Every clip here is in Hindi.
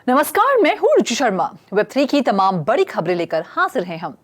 नमस्कार, मैं हूँ रुचि शर्मा। वेब3 की तमाम बड़ी खबरें लेकर हाजिर हैं हम।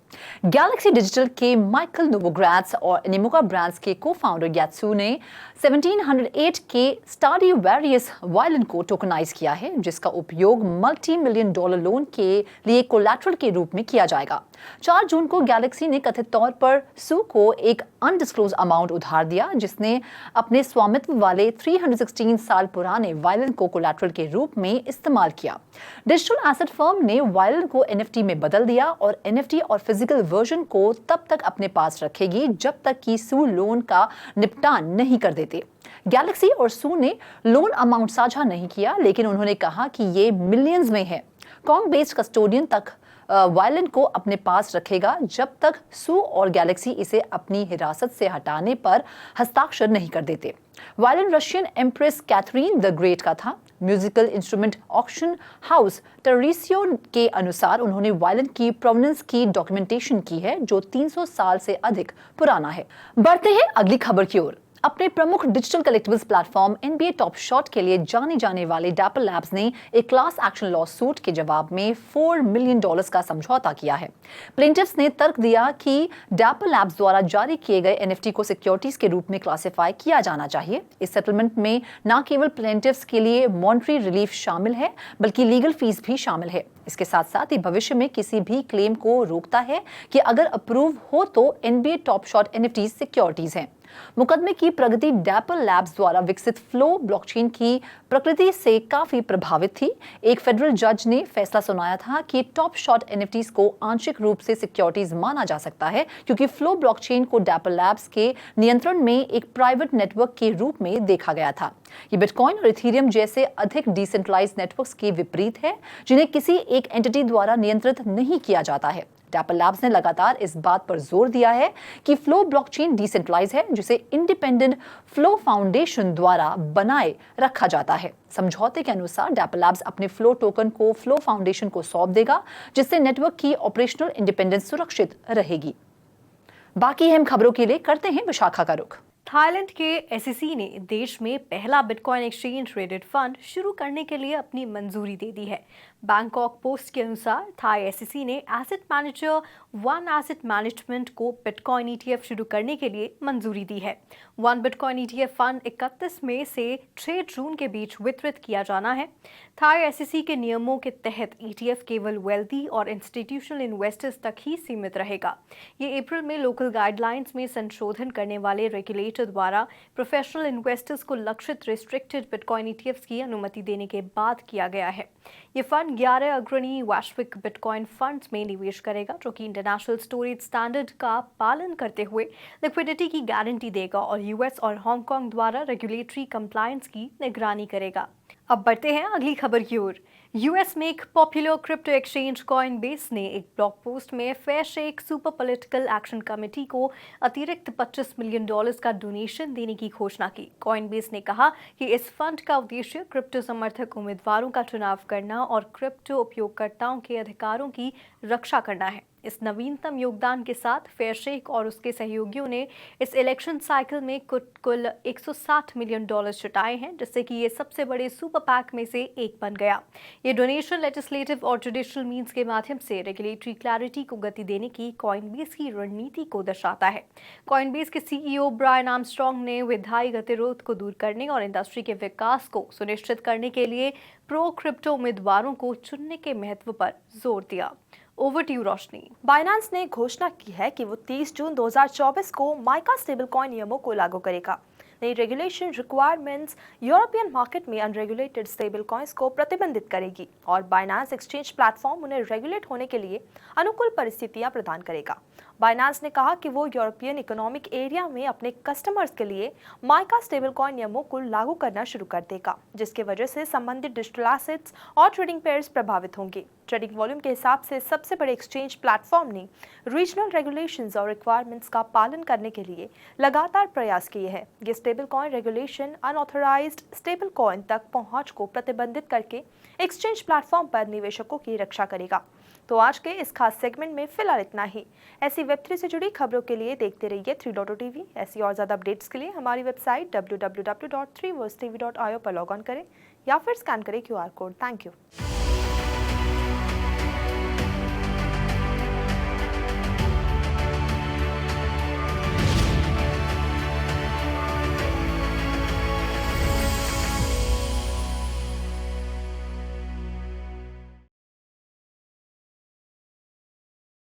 गैलेक्सी डिजिटल के माइकल नोवोग्राट्स और एनिमोगा ब्रांड्स के को-फाउंडर यात्सू ने 1708 के स्ट्राडिवैरियस वायलिन को टोकनाइज किया है, जिसका उपयोग मल्टी-मिलियन डॉलर लोन के लिए कोलैटरल के रूप में किया जाएगा। 4 जून को गैलेक्सी ने कथित तौर पर सू को एक अनडिस्क्लोज अमाउंट उधार दिया, जिसने अपने स्वामित्व वाले 316 साल पुराने वायलिन को कोलैटरल के रूप में इस्तेमाल किया। डिजिटल एसेट फर्म ने वायलिन को एनएफटी में बदल दिया और एनएफटी और फिजिकल वर्जन को तब तक अपने पास रखेगी जब तक कि सू लोन का निपटान नहीं कर देते। गैलेक्सी और सू ने लोन अमाउंट साझा नहीं किया, लेकिन उन्होंने कहा कि ये मिलियंस में है। कॉन्ग बेस्ड कस्टोडियन तक वायलिन को अपने पास रखेगा जब तक सू और गैलेक्सी इसे अपनी हिरासत से हटाने पर हस्ताक्षर नहीं कर देते। Violin Russian empress Catherine the great का था। Musical instrument auction house Tarisio के अनुसार उन्होंने वायलिन की प्रोवेनेंस की डॉक्यूमेंटेशन की है, जो 300 साल से अधिक पुराना है। बढ़ते हैं अगली खबर की ओर। अपने प्रमुख digital collectibles platform NBA top shot के लिए जाने जाने वाले डैपल लैब्स ने एक क्लास एक्शन लॉ सूट के जवाब में $4 मिलियन का समझौता किया है। प्लेंटिफ्स ने तर्क दिया कि डैपल लैब्स द्वारा जारी किए गए NFT को सिक्योरिटीज के रूप में क्लासिफाई किया जाना चाहिए। इस सेटलमेंट में न केवल प्लेंटिफ्स के लिए मॉनेटरी रिलीफ शामिल है, बल्कि लीगल फीस भी शामिल है। इसके साथ साथ ही भविष्य में किसी भी क्लेम को रोकता है कि अगर अप्रूव हो तो NBA top shot NFTs securities हैं। मुकदमे की प्रगति डैपल लैब्स द्वारा विकसित फ्लो ब्लॉकचेन की प्रकृति से काफी प्रभावित थी। एक फेडरल जज ने फैसला सुनाया था कि टॉप शॉट NFTs को आंशिक रूप से सिक्योरिटीज माना जा सकता है, क्योंकि फ्लो ब्लॉकचेन को डैपल लैब्स के नियंत्रण में एक प्राइवेट नेटवर्क के रूप में देखा गया था। ये बिटकॉइन और इथेरियम जैसे अधिक डिसेंट्रलाइज्ड नेटवर्क्स के विपरीत है, जिन्हें किसी एक एंटिटी द्वारा नियंत्रित नहीं किया जाता है। डैपल लैब्स ने लगातार इस बात पर जोर दिया है कि फ्लो ब्लॉकचेन डिसेंट्रलाइज है, जिसे इंडिपेंडेंट फ्लो फाउंडेशन द्वारा बनाए रखा जाता है। समझौते के अनुसार डैपल लैब्स अपने फ्लो टोकन को फ्लो फाउंडेशन को सौंप देगा, जिससे नेटवर्क की ऑपरेशनल इंडिपेंडेंस सुरक्षित रहेगी। बाकी अहम खबरों के लिए करते हैं विशाखा का रुख। थाईलैंड के एसईसी ने देश में पहला बिटकॉइन एक्सचेंज ट्रेडेड फंड शुरू करने के लिए अपनी मंजूरी दे दी है। बैंकॉक पोस्ट के अनुसार थाई एसईसी ने asset manager one asset management को बिटकॉइन ETF शुरू करने के लिए मंजूरी दी है। वन बिटकॉइन ETF फंड 31 मई से 6 जून के बीच वितरित किया जाना है। थाई एसईसी के नियमों के तहत ETF केवल वेल्दी और इंस्टीट्यूशनल इन्वेस्टर्स तक ही सीमित रहेगा। ये अप्रैल में लोकल गाइडलाइंस में संशोधन करने वाले रेगुलेटर द्वारा प्रोफेशनल इन्वेस्टर्स को लक्षित रिस्ट्रिक्टेड बिटकॉइन ETFs की अनुमति देने के बाद किया गया है। ये फंड 11 अग्रणी वैश्विक बिटकॉइन फंड्स में निवेश करेगा, जो कि इंटरनेशनल स्टोरेज स्टैंडर्ड का पालन करते हुए लिक्विडिटी की गारंटी देगा और US और हांगकांग द्वारा रेगुलेटरी कंप्लायंस की निगरानी करेगा। अब बढ़ते हैं अगली खबर की ओर। US में एक पॉपुलर क्रिप्टो एक्सचेंज कॉइनबेस ने एक ब्लॉग पोस्ट में फेयरशेक सुपर पॉलिटिकल एक्शन कमेटी को अतिरिक्त $25 मिलियन का डोनेशन देने की घोषणा की। कॉइनबेस ने कहा कि इस फंड का उद्देश्य क्रिप्टो समर्थक उम्मीदवारों का चुनाव करना और क्रिप्टो उपयोगकर्ताओं के अधिकारों की रक्षा करना है। इस नवीनतम योगदान के साथ फेयरशेक और उसके सहयोगियों ने इस इलेक्शन साइकिल में कुल $160 मिलियन जुटाए हैं, जिससे कि ये सबसे बड़े सुपर पैक में से एक बन गया। ये डोनेशन लेजिस्लेटिव और जुडिशियल मीन्स के माध्यम से रेगुलेटरी क्लैरिटी को गति देने की कॉइनबेस की रणनीति को दर्शाता है। कॉइनबेस के CEO ब्रायन आर्मस्ट्रॉन्ग ने विधायी गतिरोध को दूर करने और इंडस्ट्री के विकास को सुनिश्चित करने के लिए प्रो क्रिप्टो उम्मीदवारों को चुनने के महत्व पर जोर दिया। Over to you Roshni. Binance ने घोषणा की है कि वो 30 जून 2024 को माइका स्टेबलकॉइन नियमों को लागू करेगा। नई रेगुलेशन रिक्वायरमेंट्स यूरोपियन मार्केट में अनरेगुलेटेड स्टेबल कॉइन्स को प्रतिबंधित करेगी और बाइनेंस एक्सचेंज प्लेटफॉर्म उन्हें रेगुलेट होने के लिए अनुकूल परिस्थितियां प्रदान करेगा। बाइनेंस ने कहा कि वो यूरोपियन इकोनॉमिक एरिया में अपने कस्टमर्स के लिए माइका स्टेबलकॉइन नियमों को लागू करना शुरू कर देगा, जिसकी वजह से संबंधित डिजिटल एसेट्स और ट्रेडिंग पेयर्स प्रभावित होंगे। ट्रेडिंग वॉल्यूम के हिसाब से सबसे बड़े एक्सचेंज प्लेटफॉर्म ने रीजनल रेगुलेशंस और रिक्वायरमेंट्स का पालन करने के लिए लगातार प्रयास किए हैं। ये stable coin regulation unauthorised stable coin तक पहुंच को प्रतिबंधित करके एक्सचेंज प्लेटफॉर्म पर निवेशकों की रक्षा करेगा। तो आज के इस खास सेगमेंट में फिलहाल इतना ही। ऐसी वेब3 से जुड़ी खबरों के लिए देखते रहिए 3.0 ऐसी और ज़्यादा अपडेट्स के लिए हमारी वेबसाइट www.3versetv.io पर लॉग ऑन करें या फिर स्कैन करें QR कोड। Thank you.